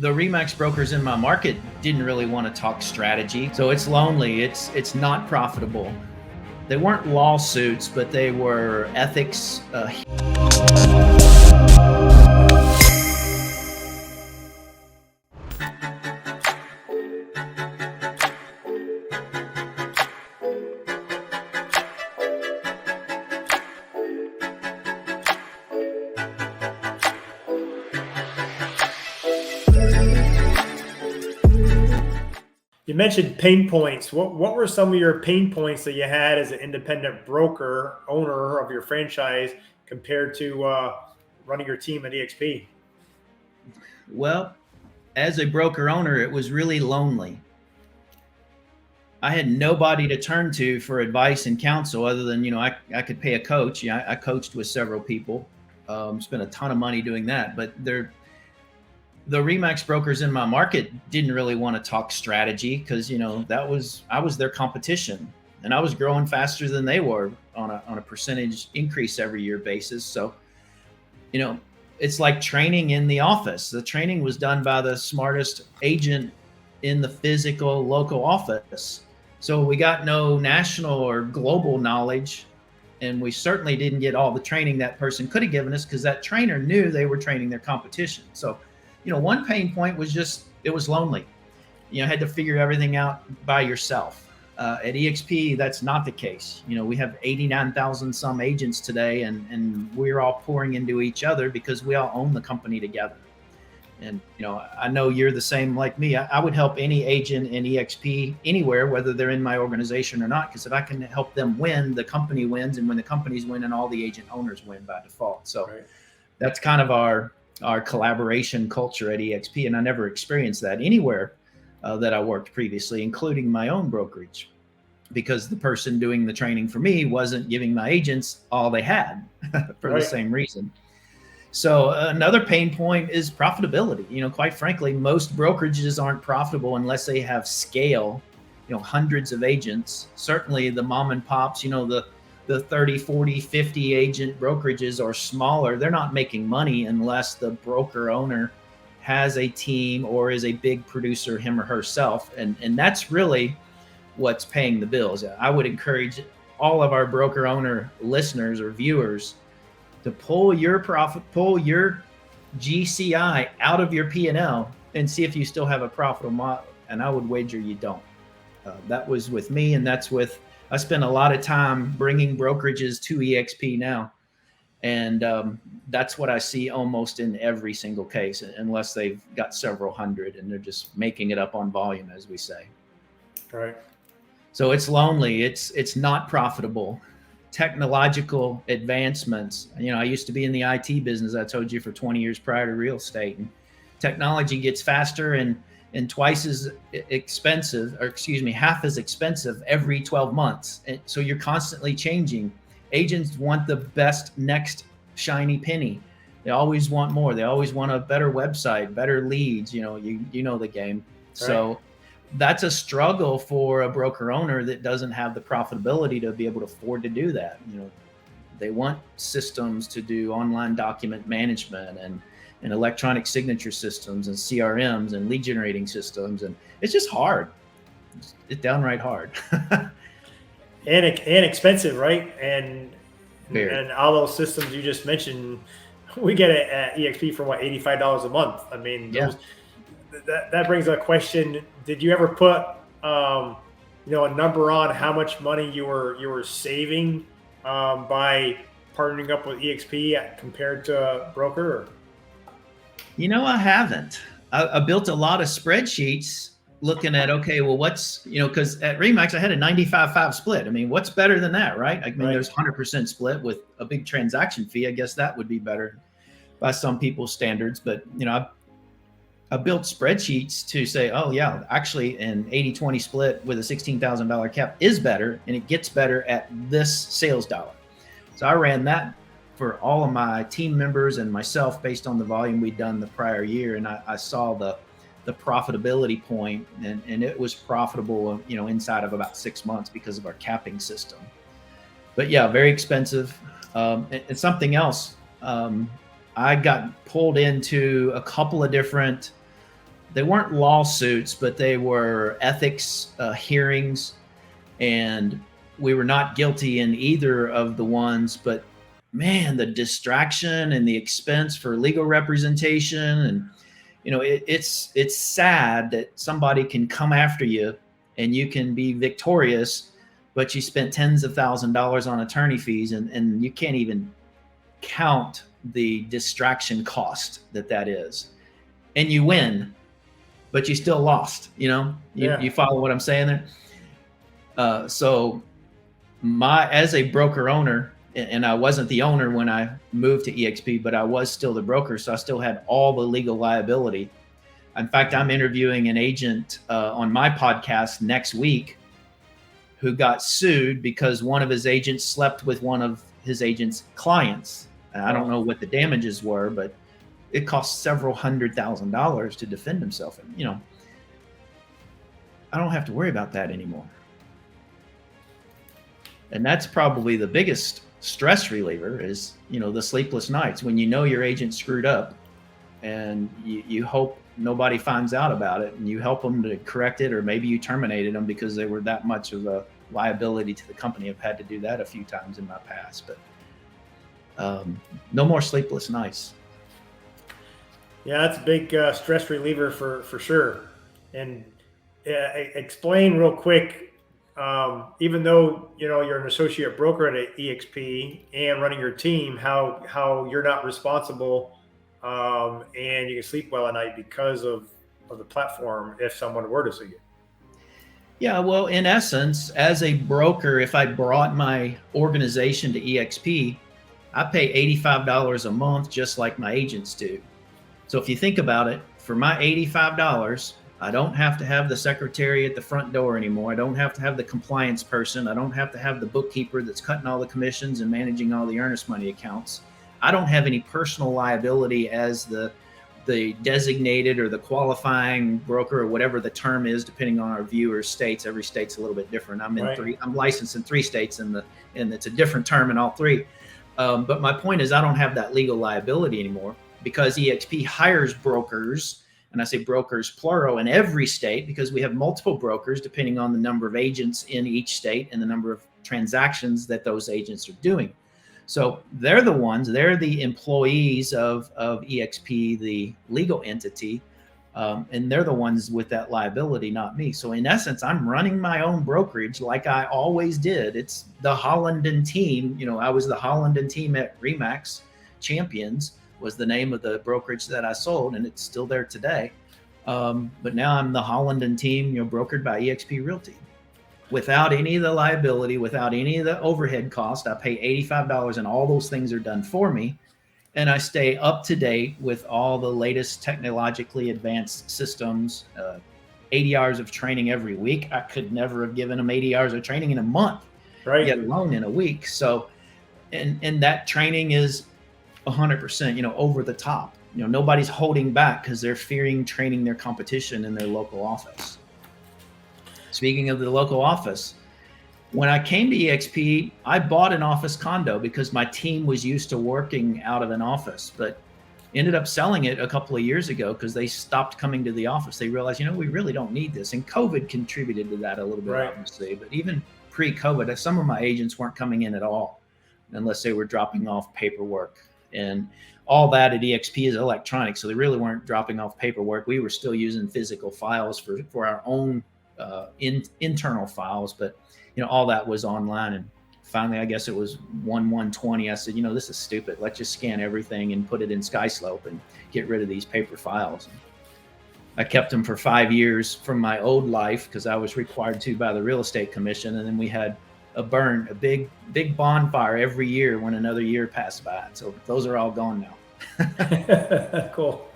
The Remax brokers in my market didn't really want to talk strategy. So it's lonely. It's not profitable. They weren't lawsuits, but they were ethics. You mentioned pain points. What were some of your pain points that you had as an independent broker, owner of your franchise, compared to running your team at eXp? Well, as a broker owner, it was really lonely. I had nobody to turn to for advice and counsel other than, I could pay a coach. Yeah, I coached with several people, spent a ton of money doing that, but the Remax brokers in my market didn't really want to talk strategy because, I was their competition and I was growing faster than they were on a percentage increase every year basis. So, it's like training in the office. The training was done by the smartest agent in the physical local office. So we got no national or global knowledge. And we certainly didn't get all the training that person could have given us because that trainer knew they were training their competition. So, one pain point was just, it was lonely. Had to figure everything out by yourself. At eXp, that's not the case. We have 89,000 some agents today, and we're all pouring into each other because we all own the company together. And, I know you're the same like me. I would help any agent in eXp anywhere, whether they're in my organization or not, because if I can help them win, the company wins. And when the companies win, and all the agent owners win by default. So right. That's kind of our collaboration culture at eXp. And I never experienced that anywhere that I worked previously, including my own brokerage, because the person doing the training for me wasn't giving my agents all they had for right. The same reason. So another pain point is profitability. Quite frankly, most brokerages aren't profitable unless they have scale, hundreds of agents. Certainly the mom and pops, the 30, 40, 50 agent brokerages are smaller. They're not making money unless the broker owner has a team or is a big producer, him or herself. And that's really what's paying the bills. I would encourage all of our broker owner listeners or viewers to pull your GCI out of your P&L and see if you still have a profitable model. And I would wager you don't. That was with me, and I spend a lot of time bringing brokerages to eXp now. And that's what I see almost in every single case, unless they've got several hundred and they're just making it up on volume, as we say. Right. So it's lonely. It's not profitable. Technological advancements. I used to be in the IT business, I told you, for 20 years prior to real estate. And technology gets faster and twice as expensive, or excuse me, half as expensive every 12 months. And so you're constantly changing. Agents want the best next shiny penny. They always want more. They always want a better website, better leads. You know the game. Right. So that's a struggle for a broker owner that doesn't have the profitability to be able to afford to do that. They want systems to do online document management and electronic signature systems and CRMs and lead generating systems. And it's just hard. It's downright hard. and expensive, right? And all those systems you just mentioned, we get it at eXp for what, $85 a month. I mean, yeah. That brings a question. Did you ever put a number on how much money you were saving by partnering up with eXp compared to a broker? I haven't. I built a lot of spreadsheets looking at, okay, well, what's, because at Remax I had a 95-5 split. I mean, what's better than that, right? I mean, right. There's 100% split with a big transaction fee. I guess that would be better by some people's standards. But, I built spreadsheets to say, oh yeah, actually an 80-20 split with a $16,000 cap is better, and it gets better at this sales dollar. So I ran that for all of my team members and myself based on the volume we'd done the prior year. And I saw the profitability point, and it was profitable, inside of about 6 months because of our capping system. But yeah, very expensive. And something else, I got pulled into a couple of different they weren't lawsuits, but they were ethics hearings, and we were not guilty in either of the ones. But man, the distraction and the expense for legal representation, and it's sad that somebody can come after you and you can be victorious, but you spent tens of thousands of dollars on attorney fees, and you can't even count the distraction cost that is. And you win, but you still lost. You follow what I'm saying there? So as a broker owner, and I wasn't the owner when I moved to eXp, but I was still the broker, so I still had all the legal liability. In fact, I'm interviewing an agent on my podcast next week who got sued because one of his agents slept with one of his agent's clients. I don't know what the damages were, but it cost several $100,000 to defend himself. And, I don't have to worry about that anymore. And that's probably the biggest stress reliever is, the sleepless nights when your agent screwed up, and you hope nobody finds out about it, and you help them to correct it, or maybe you terminated them because they were that much of a liability to the company. I've had to do that a few times in my past, but no more sleepless nights. Yeah, that's a big stress reliever for sure. And explain real quick, even though you're an associate broker at eXp and running your team, how you're not responsible, and you can sleep well at night because of the platform if someone were to sue you. Yeah, well, in essence, as a broker, if I brought my organization to eXp, I pay $85 a month just like my agents do. So if you think about it, for my $85, I don't have to have the secretary at the front door anymore. I don't have to have the compliance person. I don't have to have the bookkeeper that's cutting all the commissions and managing all the earnest money accounts. I don't have any personal liability as the designated or the qualifying broker, or whatever the term is, depending on our viewers' states. Every state's a little bit different. I'm licensed in 3 states, and it's a different term in all 3. But my point is, I don't have that legal liability anymore because eXp hires brokers, and I say brokers plural, in every state, because we have multiple brokers depending on the number of agents in each state and the number of transactions that those agents are doing. So they're the employees of eXp, the legal entity, and they're the ones with that liability, not me. So in essence, I'm running my own brokerage like I always did. It's the Hollinden team. I was the Hollinden team at Remax Champions was the name of the brokerage that I sold, and it's still there today. But now I'm the Hollinden team, brokered by eXp Realty. Without any of the liability, without any of the overhead cost, I pay $85 and all those things are done for me. And I stay up to date with all the latest technologically advanced systems, 80 hours of training every week. I could never have given them 80 hours of training in a month, right? Let alone in a week. So, and that training is 100%, over the top. Nobody's holding back because they're fearing training their competition in their local office. Speaking of the local office, when I came to eXp, I bought an office condo because my team was used to working out of an office, but ended up selling it a couple of years ago because they stopped coming to the office. They realized, we really don't need this. And COVID contributed to that a little bit, obviously. But even pre-COVID, some of my agents weren't coming in at all unless they were dropping off paperwork. And all that at eXp is electronic, so they really weren't dropping off paperwork. We were still using physical files for our own internal files, but all that was online. And finally, I guess it was 1/1/20. I said, this is stupid. Let's just scan everything and put it in SkySlope and get rid of these paper files. And I kept them for 5 years from my old life because I was required to by the real estate commission, and then we had a big bonfire every year when another year passed by. So those are all gone now. Cool.